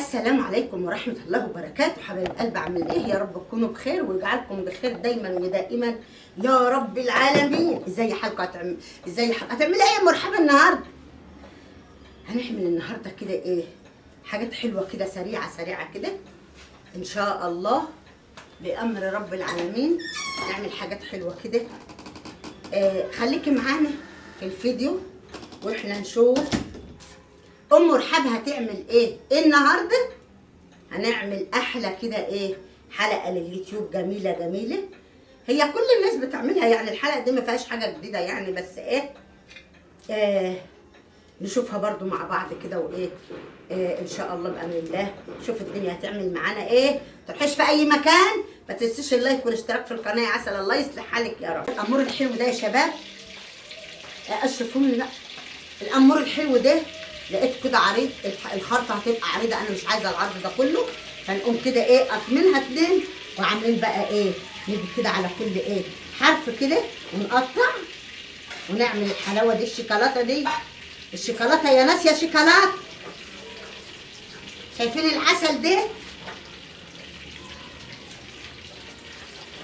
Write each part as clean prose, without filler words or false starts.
السلام عليكم ورحمة الله وبركاته. حبايب القلب، عامل ايه؟ يا رب تكونوا بخير ويجعلكم بخير دايما ودائما يا رب العالمين. ازاي حالكم؟ هتعملي ايه يا مرحبا النهارده؟ هنعمل النهارده كده ايه؟ حاجات حلوة كده سريعة كده ان شاء الله بأمر رب العالمين. نعمل حاجات حلوة كده. خليكي معانا في الفيديو واحنا نشوف ام مرحب هتعمل ايه النهارده. هنعمل احلى كده ايه حلقه لليوتيوب جميله. هي كل الناس بتعملها، يعني الحلقه دي ما فيهاش حاجه جديده يعني، بس ايه نشوفها برضو مع بعض كده وايه ان شاء الله بامر الله. شوف الدنيا هتعمل معانا ايه. ما تروحيش في اي مكان، ما تنسيش اللايك والاشتراك في القناه. عسل الله يصلح حالك يا رب. الامور الحلو ده يا شباب، اشرفوني. لا، الامور الحلو ده لقيت كده عريض، الخرطه هتبقى عريضه، انا مش عايزه العرض ده كله. فنقوم كده ايه قسمينها اتنين وعاملين بقى ايه، نيجي كده على كل ايه حرف كده ونقطع ونعمل الحلاوه دي. الشوكولاته دي، الشوكولاته يا ناس، يا شوكولاته. شايفين العسل ده؟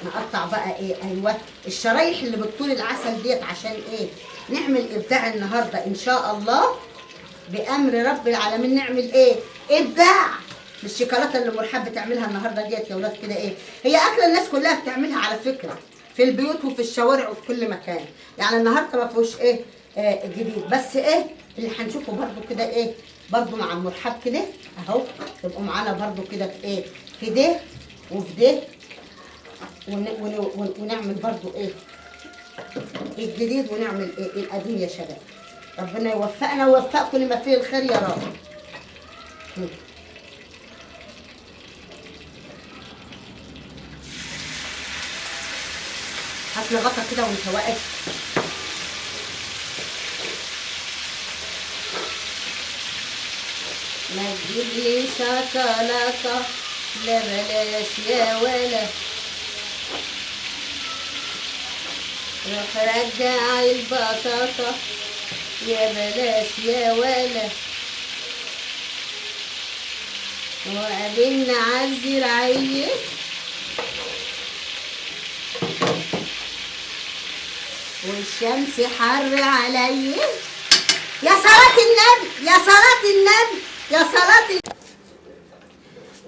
نقطع بقى ايه، ايوه الشرايح اللي بتطول العسل ديت، عشان ايه نعمل ابداع النهارده ان شاء الله بامر رب العالمين. نعمل ايه ابداع للشوكولاته اللي مرحب بتعملها النهارده ديت يا ولاد. كده ايه، هي اكله الناس كلها بتعملها على فكره، في البيوت وفي الشوارع وفي كل مكان. يعني النهارده ما فيهوش ايه جديد، بس ايه اللي هنشوفه برده كده ايه برده مع المرحب كده اهو. تبقوا معانا برده كده في ايه، في ده وفي ده، ونعمل برده ايه الجديد، ونعمل ايه القديم يا شباب. ربنا يوفقنا ويوفقكم لما فيه الخير يا رب. هات لي غطا كده وانت واقف. ما تجيبلي شوكولاته لا بلاش يا ولا، روح رجع البطاطا يا بلاش يا ولا، وقابلنا عالزراعية والشمس حر عليا. يا صلاة النبي، يا صلاة النبي، يا صلاة.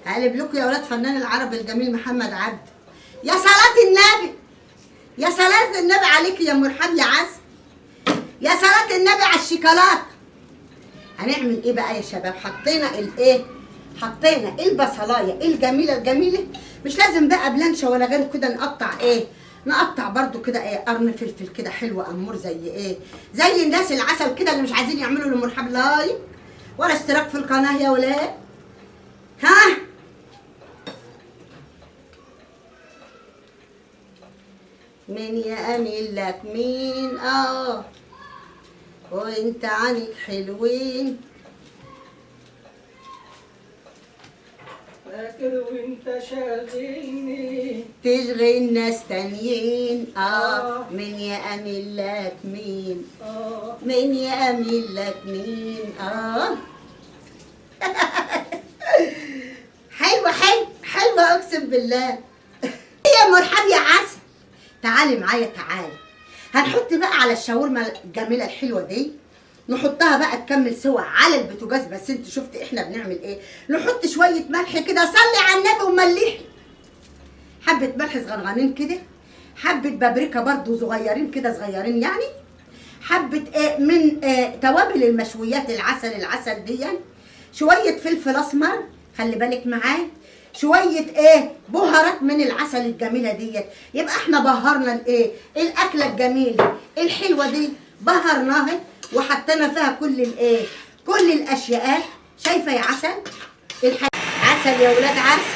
هقلب لكم يا ولاد فنان العربي الجميل محمد عبد. يا صلاة النبي، يا صلاة النبي عليك يا مرحب يا عسل، يا صلاة النبي على الشوكولاته. هنعمل ايه بقى يا شباب؟ حطينا الايه، حطينا البصلايه الجميله. مش لازم بقى بلانشه ولا غير كده. نقطع ايه، نقطع برضو كده ايه قرن فلفل كده حلو امور، زي ايه، زي الناس العسل كده اللي مش عايزين يعملوا لمرحب لايك ولا اشتراك في القناه يا ولاد. ها مين يا امين لك مين وانت عنك حلوين، فاكر وانت شاغلني تشغل ناس تانيين. مين يا امين لك مين، مين يا امين لك مين. حلوه اقسم بالله. يا مرحب يا عسل، تعالي معايا تعالي. هنحط بقى على الشاورما الجميله الحلوه دي، نحطها بقى تكمل سوا على البوتاجاز. بس انت شفت احنا بنعمل ايه، نحط شويه ملح كده، صلي على النبي وملحي، حبه ملح صغنغنين كده، حبه بابريكا برضو صغيرين كده صغيرين يعني، حبه من توابل المشويات العسل دي، شويه فلفل اسمر خلي بالك معاه، شويه بهارات من العسل الجميله ديت. يبقى احنا بهرنا الاكله الجميله الحلوه دي، بهرناها وحطينا فيها كل الاشياء. شايفه يا عسل، عسل يا ولاد عسل.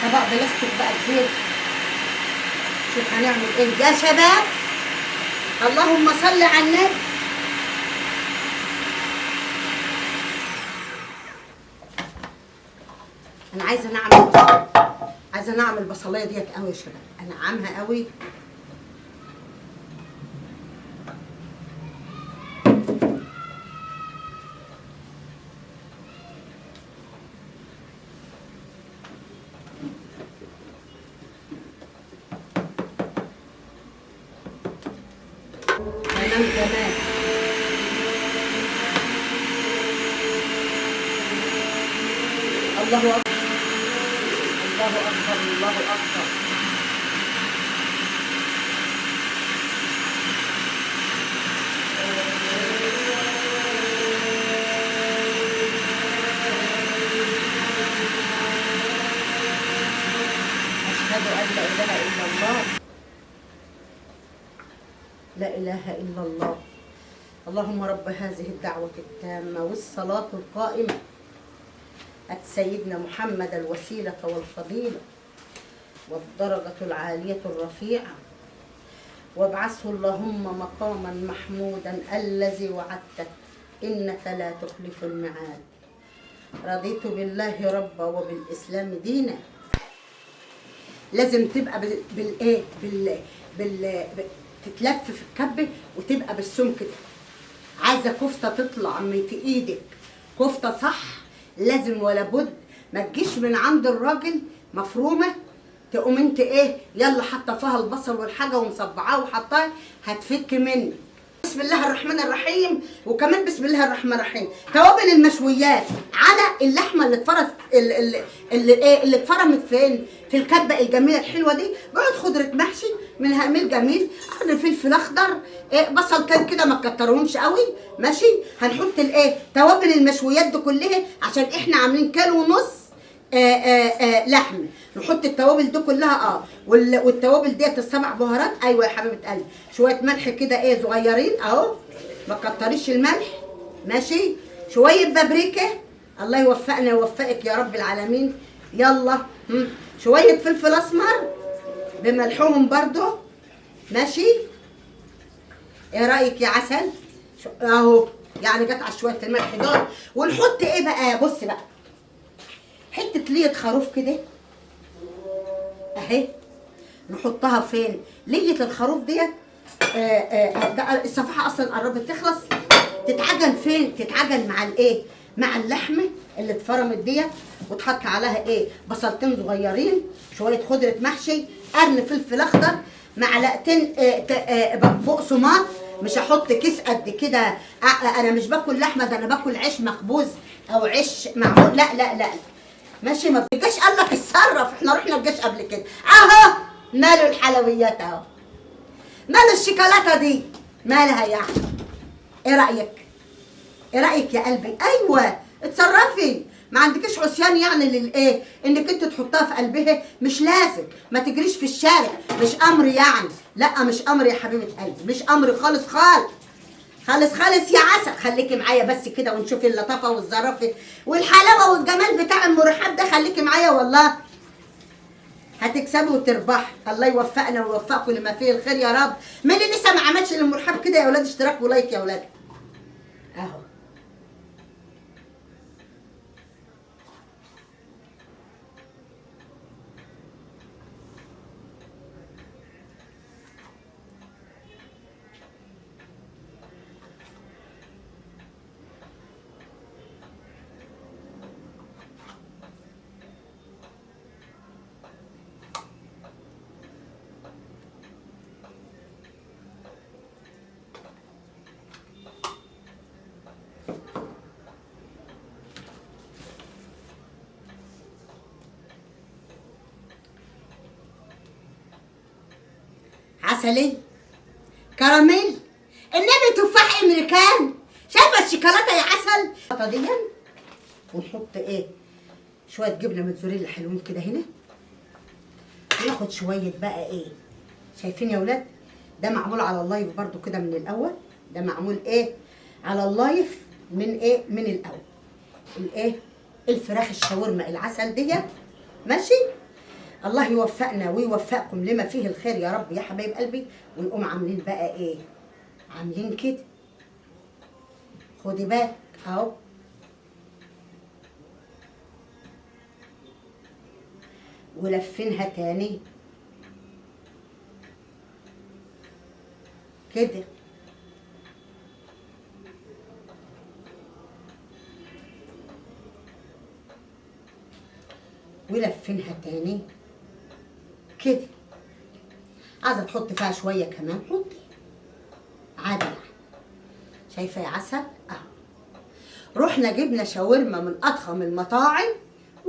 طبق بلاستيك بقى كبير. شوف هنعمل ايه يا شباب، اللهم صل على النبي. انا عايزه نعمل البصلايه ديت قوي يا شباب، انعمها قوي. الله أكبر، الله أكبر، الله أكبر. أشهد أن لا إله إلا الله، لا إله إلا الله. اللهم رب هذه الدعوة التامة والصلاة القائمة أت سيدنا محمد الوسيلة والفضيلة والدرجة العالية الرفيعة، وابعثه اللهم مقاما محمودا الذي وعدته إنك لا تخلف الميعاد. رضيت بالله ربا وبالإسلام دينا. لازم تبقى بالايه تتلف في الكبه وتبقى بالسمك كده. عايزه كفته تطلع من في ايدك كفته صح، لازم ولا بد ما تجيش من عند الراجل مفرومه تقوم انت ايه يلا حاطه فيها البصل والحاجه ومصبعاه وحطاه هتفك منك. بسم الله الرحمن الرحيم. وكمان بسم الله الرحمن الرحيم توابل المشويات على اللحمه اللي اتفرمت اللي اتفرمت فين في الكبه الجميله الحلوه دي. بعد خضره محشي من هاميل جميل، قرن فلفل اخضر، بصل كان كده ما تكترهمش قوي ماشي. هنحط توابل المشويات دي كلها عشان احنا عاملين كيلو ونص لحمه. نحط التوابل دي كلها والتوابل ديت السبع بهارات. ايوه يا حبيبه قلبي، شويه ملح كده صغيرين اهو، ما تكتريش الملح ماشي. شويه بابريكا، الله يوفقنا ويوفقك يا رب العالمين. يلا شويه فلفل اسمر بملحهم برضو ماشي. ايه رايك يا عسل؟ اهو يعني جت على شويه الملح دول. ونحط ايه بقى؟ بص بقى، حته ليه خروف كده اهي، نحطها فين؟ ليه الخروف ديت الصفحه اصلا قربت تخلص. تتعجن فين؟ تتعجن مع مع اللحمه اللي اتفرمت ديت، وتحط عليها بصلتين صغيرين، شويه خضره محشي، قرن فلفل اخضر، معلقتين بقسماط. مش هحط كيس قد كده، انا مش باكل لحمه، ده انا باكل عيش مخبوز او عيش معمول. لا لا لا ماشي. ما الجيش قال لك اتصرف، احنا رحنا الجيش قبل كده اهو. ماله الحلويات اهو، ماله الشوكولاته دي مالها يعني؟ ايه رايك؟ ايه رايك يا قلبي؟ ايوه اتصرفي، ما عندكيش عصيان يعني انك انت تحطها في قلبها. مش لازم، ما تجريش في الشارع، مش امر يعني. لا مش امر يا حبيبه قلبي، مش امر خالص خالص خالص خالص يا عسل. خليكي معايا بس كده ونشوفي اللطافه والظرافه والحلاوه والجمال بتاع المرحب ده. خليكي معايا والله هتكسبي وتربحي. الله يوفقنا ويوفقكم لما فيه الخير يا رب. مين اللي لسه ما عملش المرحب كده يا اولاد؟ اشتراك ولايك يا اولاد اهو. عسلي كراميل النبي تفاح امريكان. شايفه الشوكولاته يا عسل دي؟ ونحط شويه جبنه موتزاريلا حلوين كده هنا. وناخد شويه بقى شايفين يا ولاد؟ ده معمول على اللايف برضو كده من الاول. ده معمول على اللايف من الاول. الفراخ الشاورما العسل ديت ماشي. الله يوفقنا ويوفقكم لما فيه الخير يا رب يا حبايب قلبي. ونقوم عاملين بقى عاملين كده. خدي بالك اهو، ولفينها تاني كده. ولفينها تاني كده. عايزه تحط فيها شويه كمان حطي عادي يعني. شايفه يا عسل اهو. رحنا جبنا شاورما من اضخم المطاعم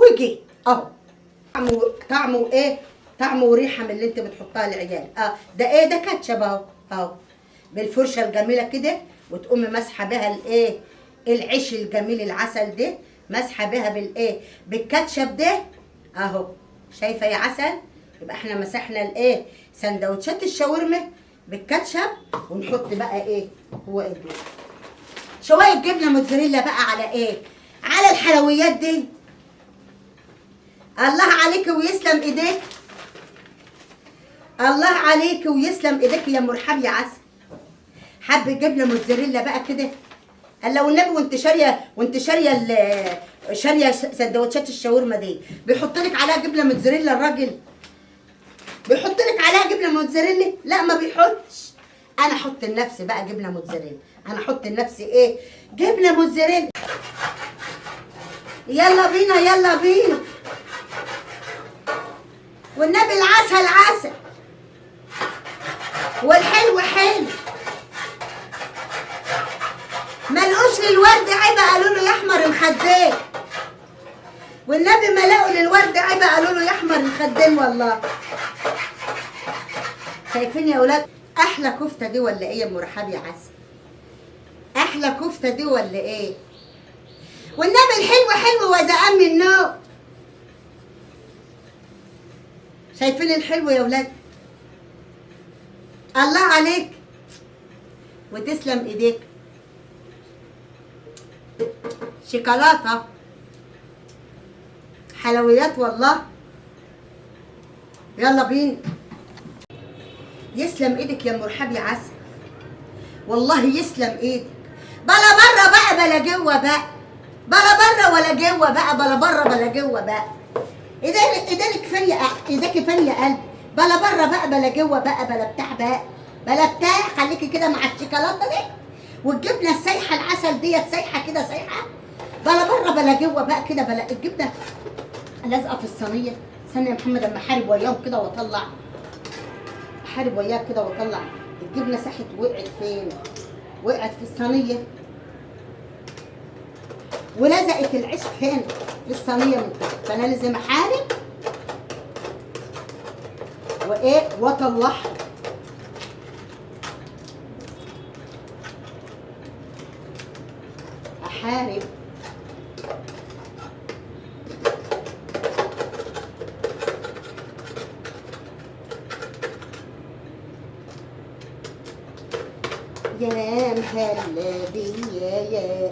وجيت اهو. طعمه ايه؟ طعمه وريحه من اللي انت بتحطها للعيال. ده ايه؟ ده كاتشب اهو اهو، بالفرشه الجميله كده، وتقومي مسحه بها الايه؟ العيش الجميل العسل ده، مسحه بها بالايه؟ بالكاتشب ده اهو. شايفه يا عسل؟ يبقى احنا مسحنا الايه؟ سندوتشات الشاورما بالكاتشب. ونحط بقى ايه؟ هو ايه؟ شويه جبنه موتزاريلا بقى على ايه؟ على الحلويات دي. الله عليك ويسلم ايديك، الله عليك ويسلم ايديك يا مرحب يا عسل. حبه جبنه موتزاريلا بقى كده. قال لو النبي وانت شاريه سندوتشات الشاورما دي بيحط لك عليها جبنه موتزاريلا الراجل؟ بيحط لك عليها جبنه موتزاريلا؟ لا ما بيحطش. انا احط لنفسي بقى جبنه موتزاريلا، انا احط لنفسي ايه؟ جبنه موتزاريلا. يلا بينا يلا بينا، والنبي العسل عسل والحلو حلو. ملقوش للورد عيبه قالوا له يا احمر الخدين، والنبي ما لقوا للورد عيبه قالوا له يا احمر الخدين والله. شايفين يا اولاد احلى كفته دي ولا ايه يا ام رحاب يا عسل؟ احلى كفته دي ولا ايه؟ والنبي الحلو حلو وزقان من النوم. شايفين الحلو يا اولاد؟ الله عليك وتسلم ايديك. شوكولاته حلويات والله. يلا بينا. يسلم ايدك يا مرحب يا عسل، والله يسلم ايدك. بلا بره بقى بلا جوه بقى، بلا بره ولا جوه بقى، بلا بره بلا جوه بقى. ايديك فانيه، ايديك فانيه قلب. بلا بره بقى بلا جوه بقى، بلا بتاع بقى، بلا بتاع. خليكي كده مع الشوكولاته دي والجبنه السايحه العسل ديت سايحه كده سايحه. بلا بره بلا جوه بقى كده، بلا الجبنه لازقه في الصينيه. استنى يا محمد اما احارب وياهم كده واطلع، احارب وياك كده واطلع. الجبنه ساحت وقعت فين؟ وقعت في الصينيه، ولزقت العيش هنا في الصينيه من تحت. فانا لازم احارب وايه واطلعها. احارب يا مهلا بيا يا،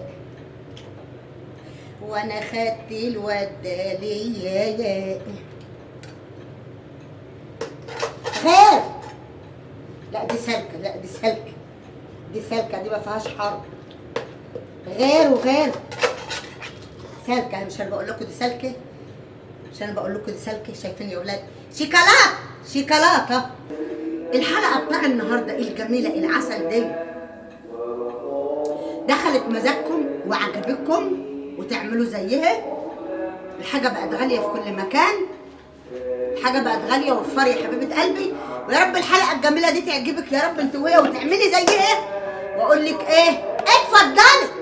وانا خدت الواد ليا يا خير. لا دي سلكه، لا دي سلكه، دي سلكه، دي ما فيهاش حرب. غير وغير سلكه. مش انا بقول لكم دي سلكه؟ مش انا بقول لكم دي سلكه؟ شايفين يا اولاد؟ شوكولاته شوكولاته. الحلقه بتاع النهارده الجميله العسل دي دخلت مزاجكم وعجبتكم وتعملوا زيها. الحاجه بقت غاليه في كل مكان، الحاجه بقت غاليه. وفري يا حبيبه قلبي، ويا رب الحلقه الجميله دي تعجبك يا رب انت وهي وتعملي زيها. واقول لك ايه؟ اتفضلي.